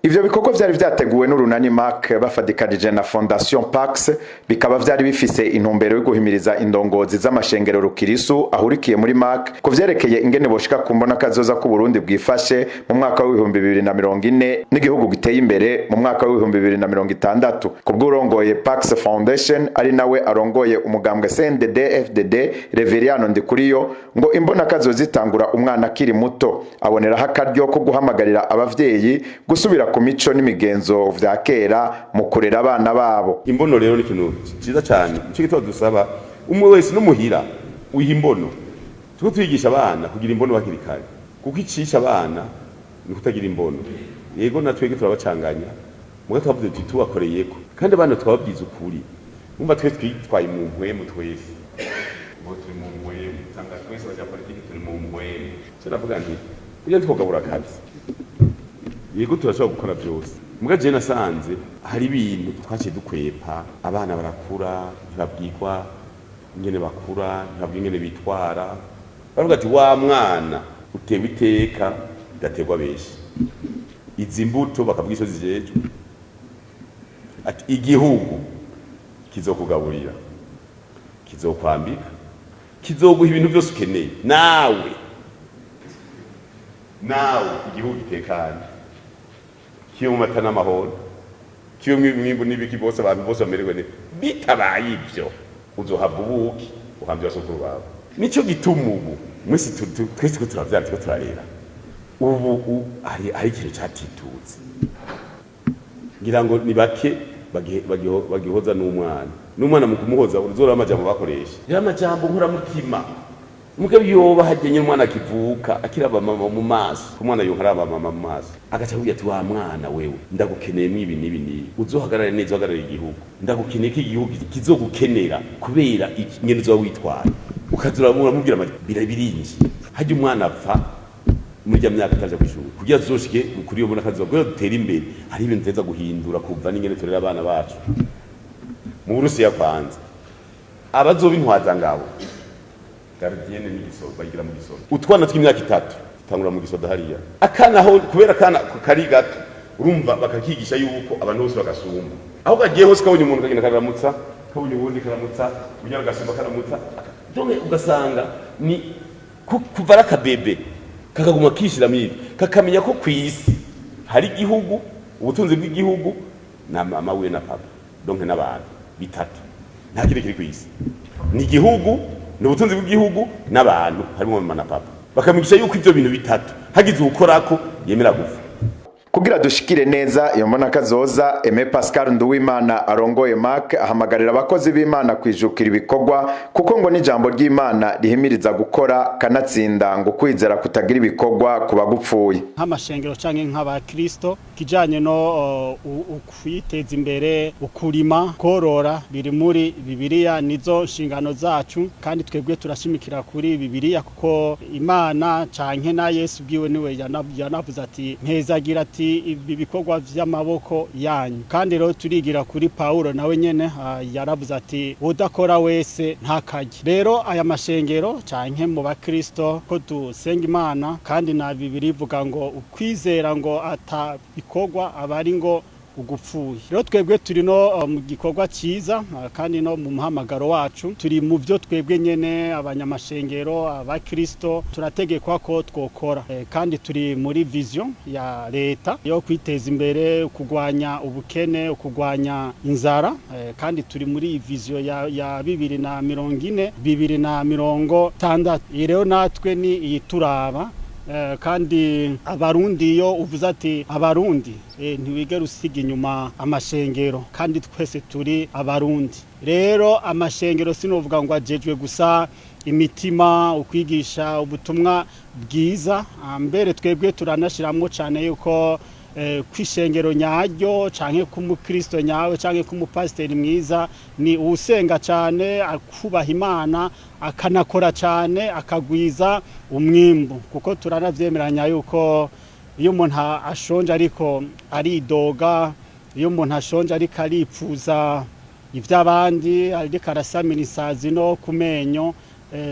Ivyo bikorwa vyari vyateguwe n'urunani Mark bafadikanije na Fondation Pax, bikaba vyari bifise intumbero yo guhimiriza indongozi z'amashengero rukirisu ahurikiye muri Mark ku vyerekeye ingene boshika kumbona kazoza ku Burundi bwifashe mu mwaka wa 2040 n'igihugu giteye imbere mu mwaka wa 2060. Kubw'urongoye Pax Foundation ari nawe arongoye umugambwe CNDD-FDD Reveriyano Ndikuriyo ngo imbona kazoza zitangura umwana akiri muto, aboneraho akaryo ko guhamagarira abavyeyi gusubira ku mico n'imigenzo vya kera mu kurera abana babo. Imbono rero ni ikintu ciza cyane, ico gitwa dusaba umwe wese no muhira uyiha imbono, tuko twigisha abana kugira imbono bakiri kare, kuko icisha abana ni kutagira imbono. Yego natwege turabacanganya muga twavuze tuti tubakoreyeko, kandi abana twababwiza ukuri. Umva twese twitwaye mu mpwemu twese, ngo turi mu mpwemu, tanga twese baje politiki turi mu mpwemu. Cyo navuga nti iyo twogabura akazi, yego turashobora gukora byose. Muga je nasanze hari ibintu twaciye dukwepa, abana barakura ntibabwirwa ingene bakura, ntibabwirwa ingene bitwara. Baravuga ati wa mwana utewe iteka gategwa beshi, izi mbuto bakavuga ico zijeje, ati igihugu kizokugaburira, kizokwambika, kizoguha ibintu byose ukeneye, nawe igihugu gitekanye, kiyo mu mata n'amahoro, kiyo mwimbu n'ibiki bose abantu bose bamererwe neza. Bitabaye ivyo uzohabwa ubuki uhambye basokuru bawe. Nico gituma ubu mwese twese turavyara tiko turarera, ubu ari ikintu cyatitutse. Ngira ngo ni bake bagihoza n'umwana mu kumuhoza uzora amajambo bakoresha ya majambo nkura mutima muke byoba hagenye umwana akivuka akiraba mama mu maso, umwana yonkaraba mama mu maso agaca kugira ati wa mwana wewe ndagukeneye mwibi nibi uzohagarara neza uhagarara igihugu, ndagukeneye ko igihugu kizogukenera kubera ingene zo witwara, ukazura mubwira birinji haje umwana apfa muri ya myaka ataje kwishuri kugira zoshike kuri yo bona kazogo dutera imbere. Hari ibintu teza guhindura kuva n'ingene turera abana bacu. Mu Burusiya kwanza abazoba intwaza ngabo gardienne n'igisoda bagira mu gisoda, utwana tw'imyaka 3 tangura mu gisoda hariya akana ho kubera kana kari gato, urumva bakakigisha yuko abantu bose bagasumba aho gagiye hose kabonye umuntu kagenda karamutsa, kabonye ubundi karamutsa, unyara gasimba karamutsa. Donc ugasanga ni kuvara kabebe kakaguma kishira mibi, kakamenya ko kwisi hari igihugu, ubutunzi bw'igihugu na mama we na papa, donc n'abantu bitatu, nta kindi kiri kwisi ni igihugu n'ubutunzi bw'igihugu n'abantu harimo mama na papa, bakamigisha yuko ivyo bintu bitatu hagize ukorako yemera gufa. Kugira dushikire neza iyo mbona kazoza, Aime Pascal Nduwimana arongoye Mark ahamagarira abakozi b'Imana kwijukira ibikorwa, kuko ngo n'ijambo ry'Imana rihimiriza gukora kanatsinda ngo kwizera kutagira ibikorwa kuba gupfuye. Nk'amashengero canke nk'abakristo kijanye no ukwiteza imbere, ukurima, korora biri muri Bibiliya, nizo nshingano zacu, kandi twebwe turashimikira kuri Bibiliya kuko Imana canke na Yesu bwiwe niwe yanavuze ati ntezagira ati ibi bikorwa vy'amaboko yanyu. Kandi rero turigira kuri Paulo nawe nyene yaravuze ati udakora wese ntakaje. Rero aya mashengero canke mu bakristo ko dusenga Imana, kandi na Bibiliya ivuga ngo ukwizera ngo ata bikorwa abari ngo ugupfuye. Rero twebwe turi no mu gikorwa ciza, kandi no mu muhamagaro wacu turi mu byo twebwe nyene abanyamashengero abakristo turategekwa ko twokora, kandi turi muri vision ya leta yo kwiteza imbere, kugwanya ubukene, kugwanya inzara, kandi turi muri vision ya 2040 2060. Rero natwe ni iyituraba, kandi abarundi yo uvuze ati abarundi ntiwigera usiga inyuma amashengero, kandi twese turi abarundi. Rero amashengero sinovuga ngo ajejwe gusa imitima ukwigisha ubutumwa bwiza, mbere twebwe turanashiramwo cyane yuko kwishengero nyaryo canke kumukristo nyawe canke kumupasiteri mwiza ni usenga cyane, akubaha Imana, akanakora cyane, akagwiza umwimbu, kuko turanavyemeranya yuko iyo umuntu ashonje ariko aridoga, iyo umuntu ashonje ariko aripfuza ivy'abandi, ariko arasamira isazi no kumenyo,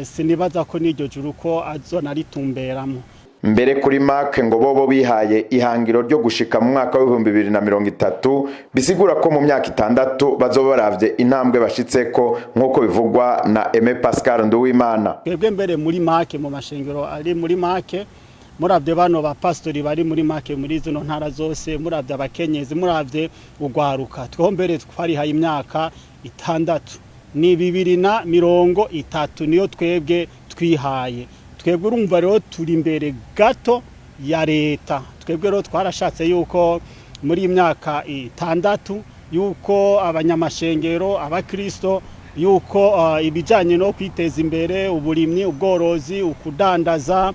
sinibaza ko n'iryo juru ko azona ritumberamo. mbere kuri MAC ngo bobo bihaye ihangiro ryo gushika mu mwaka wa 2030 bisigura ko mu myaka 6 bazoba baravye intambwe bashitseko nkuko bivugwa na Aime Pascal Nduwimana. Twebwe mbere muri MAC mu mashengero ari muri MAC muravye bano ba pastori bari muri MAC muri zino ntara zose, muravye abakenyezi, muravye ugwaruka, two mbere twarihaye imyaka 6 ni 2030 niyo twebwe twihaye. Twebwe urumva rero turi imbere gato ya leta. Twebwe rero twarashatse yuko muri imyaka 6 yuko abanyamashengero abakristo yuko ibijanye no kwiteza imbere, uburimyi, ubworozi, ukudandaza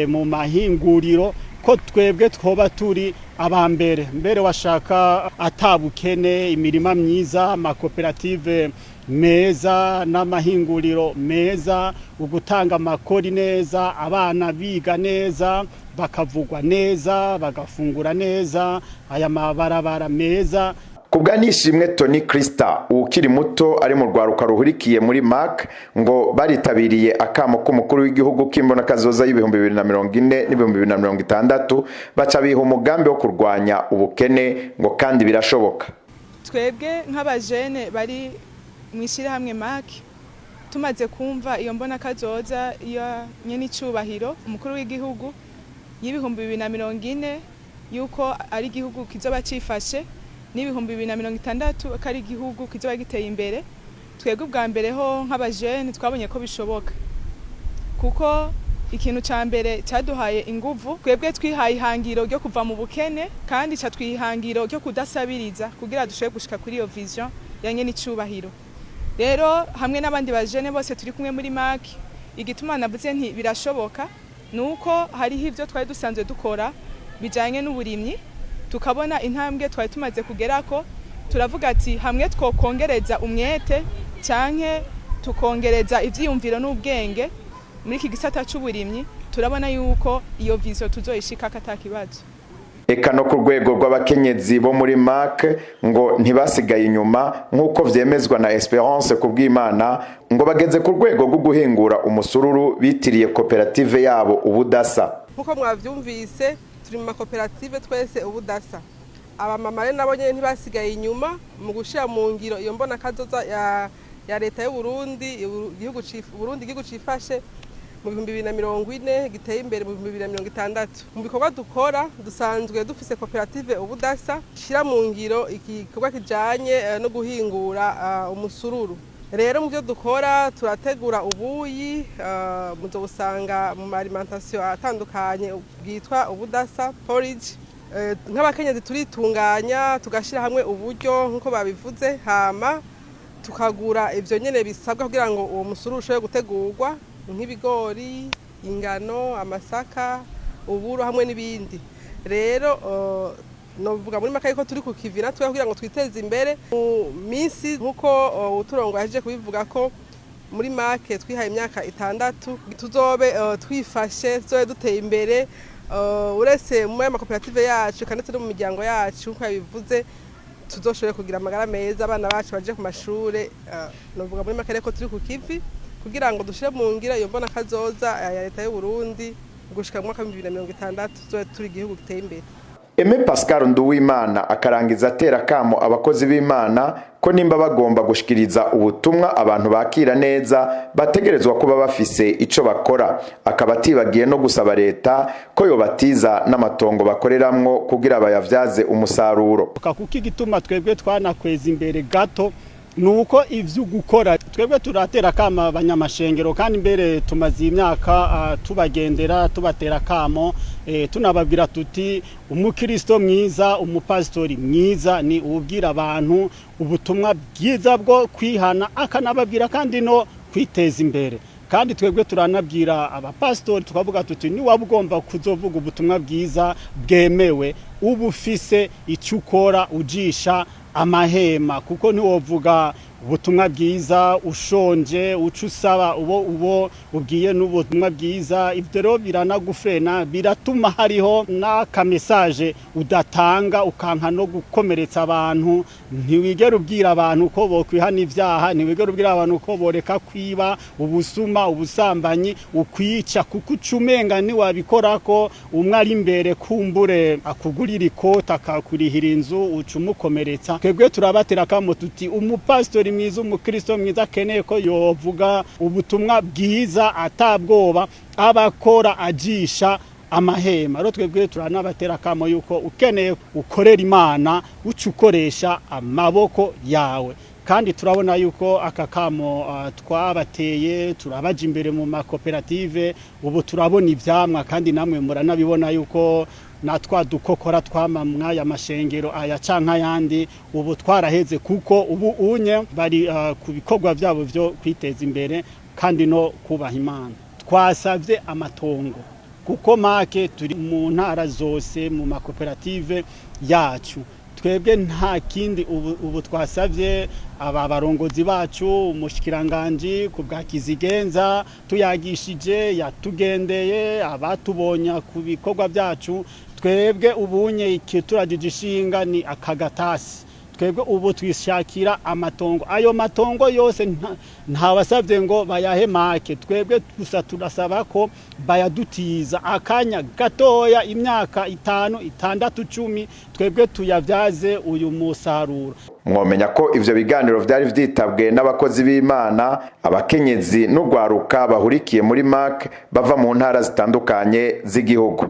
mu mahinguriro, ko twebwe twoba turi abambere mbere washaka atabukene, imirima myiza, amakoperative meza n'amahinguriro meza, ugutanga amakori neza, abana biga neza, bakavugwa neza, bagafungura neza, aya mabarabara meza. Kubwa nishimwe Tony Krista ukiri muto ari mu rwaruka ruhurikiye muri MAC ngo baritabiriye akamo k'umukuru w'igihugu kimbona kazoza y'ibihumbi 2040 n'ibihumbi 2060 baca biha umugambi wo kurwanya ubukene ngo kandi birashoboka. Twebwe nk'abajene bari mwishira hamwe MAC tumaze kumva iyo mbona kazoza iyo nyene icubahiro umukuru w'igihugu y'ibihumbi 2040 yuko ari igihugu kizoba cifashe n'ibihumbi 2060 akari igihugu kizoba giteye imbere. Twebwe ubwa mbere ho nk'abajene twabonye ko bishoboka, kuko ikintu ca mbere cyaduhaye inguvu. Twebwe twihaye ihangiro ryo kuva mu bukene, kandi ca twihangiro ryo kudasabiriza kugira dushobore gushika kuri iyo vision yanye n'icubahiro. Rero hamwe n'abandi bajene bose turi kumwe muri MAC, igituma navuze nti birashoboka nuko hariho ivyo twari dusanzwe dukora bijanye n'uburimyi, tukabona intambwe twari tumaze kugerako. Turavuga ati hamwe twokongereza umwete canke tukongereza ivyiyumviro n'ubwenge muri iki gisata c'uburimyi, turabona yuko iyo vision tuzoyishika katakibazo. Eka no ku rwego rw'abakenyezi bo muri MAC ngo ntibasigaye inyuma nk'uko vyemezwa na Esperance Kubwimana, ngo bageze ku rwego rwo guhingura umusururu bitiriye koperative yabo Ubudasa. Nkuko mwavyumvise turi mu makoperative twese Ubudasa. Abamama rero nabo nyene ntibasigaye inyuma mu gushira mu ngiro iyo mbona kazoza ya leta y'u Burundi, igihugu cifashe mu 2040 giteye imbere mu 2060. Mu bikorwa dukora dusanzwe dufise koperative Ubudasa shira mu ngiro igikorwa kijanye no guhingura umusururu. Rero mu byo dukora turategura ubuyi muzobusanga mu alimentation atandukanye bwitwa Ubudasa porridge. Nk'abakenyezi turitunganya tugashira hamwe uburyo nkuko babivuze, hama tukagura ivyo nyene bisabwa kugira ngo uwo musururu ushobore gutegurwa, nk'ibigori, ingano, amasaka, uburo hamwe n'ibindi. Rero novuga muri makaye ko turi ku kivira twe kugira ngo twiteze imbere mu minsi nkuko uturongo yaje kubivuga ko muri MAC twihaye imyaka 6 tuzobe twifashe, tuzobe duteye imbere uretse mu makoperative yacu kandi no mu miryango yacu nkuko yabivuze, tuzoshobore kugira amagara meza, abana bacu baje ku mashure. Novuga muri makaye ko turi ku kivi kugira ngo dushire mu ngira iyo mbona kazoza ya leta y'u Burundi gushika mu mwaka wa 2060 tuzobe turi igihugu giteye imbere. Aime Pascal Nduwimana akarangiza atera kamo abakozi b'Imana ko nimba bagomba gushikiriza ubutumwa abantu bakira neza bategerezwa kuba bafise ico bakora, akabatibagiye no gusaba leta ko yobatiza n'amatongo bakoreramwo kugira bayavyaze umusaruro. Kuko igituma twebwe twanakweza imbere gato nuko ivyo gukora twebwe turatera kama abanyamashengero, kandi mbere tumaze imyaka tubagendera tubatera kamo tunababwira tuti umukristo mwiza, umupastori mwiza ni ubwira abantu ubutumwa bwiza bwo kwihana, akanababwira kandi no kwiteza imbere. Kandi twebwe turanabwira abapastori tukavuga tuti ni wabugomba kuzovuga ubutumwa bwiza bwemewe, ubufise icyo ukora ujisha amahema, kuko ntiwovuga ubutumwa bwiza ushonje uca usaba ubo ubwiye n'ubutumwa bwiza, ibyo rero biranagufrena, biratuma hariho n'akamesaje udatanga ukanka no gukomeretsa abantu. Ntiwigera ubwira abantu ko bokwihana ivyaha, ntiwigera ubwira abantu ko boreka kwiba, ubusuma, ubusambanyi, ukwica, kuko ucumenga ni wabikora ko umwe ari imbere kumbure akugurira ikota akakurihira inzu ucumukomeretsa. Twebwe turabatera kamo tuti umupastori mwiza, umukristo mwiza akeneye ko yovuga ubutumwa bwiza atabwoba, abakora ajisha amahema. Rero twebwe turanabatera kamo yuko ukeneye ukorera Imana ucukoresha amaboko yawe, kandi turabona yuko akakamo twabateye turabaje imbere mu makoperative, ubu turabona ivyamwa, kandi namwe muranabibona yuko natwa dukokora twamamwa ya mashengero aya canka yandi ubu twaraheze, kuko ubu unye bari ku bikorwa vyabo vyo kwiteza imbere kandi no kubaha Imana. Twasavye amatongo kuko make turi mu ntara zose mu makoperative yacu. Twebwe nta kindi ubu twasavye aba barongozi bacu, umushikiranganje ku bwa Kizigenza tuyagishije, yatugendeye, abatubonye ku bikorwa byacu. Twebwe ubunye ikituragije ishinga ni akagatasi. Twebwe ubu twishakira amatongo, ayo matongo yose nta wasavye ngo bayahe make. Twebwe gusa turasaba ko bayadutiza akanya gatoya, imyaka 5, 6, 10, twebwe tuyavyaze uyu musaruro. Mwomenya ko ivyo biganiro vyari vyitabwe n'abakozi b'Imana, abakenyezi n'ugwaruka bahurikiye muri MAC bava mu ntara zitandukanye z'igihugu.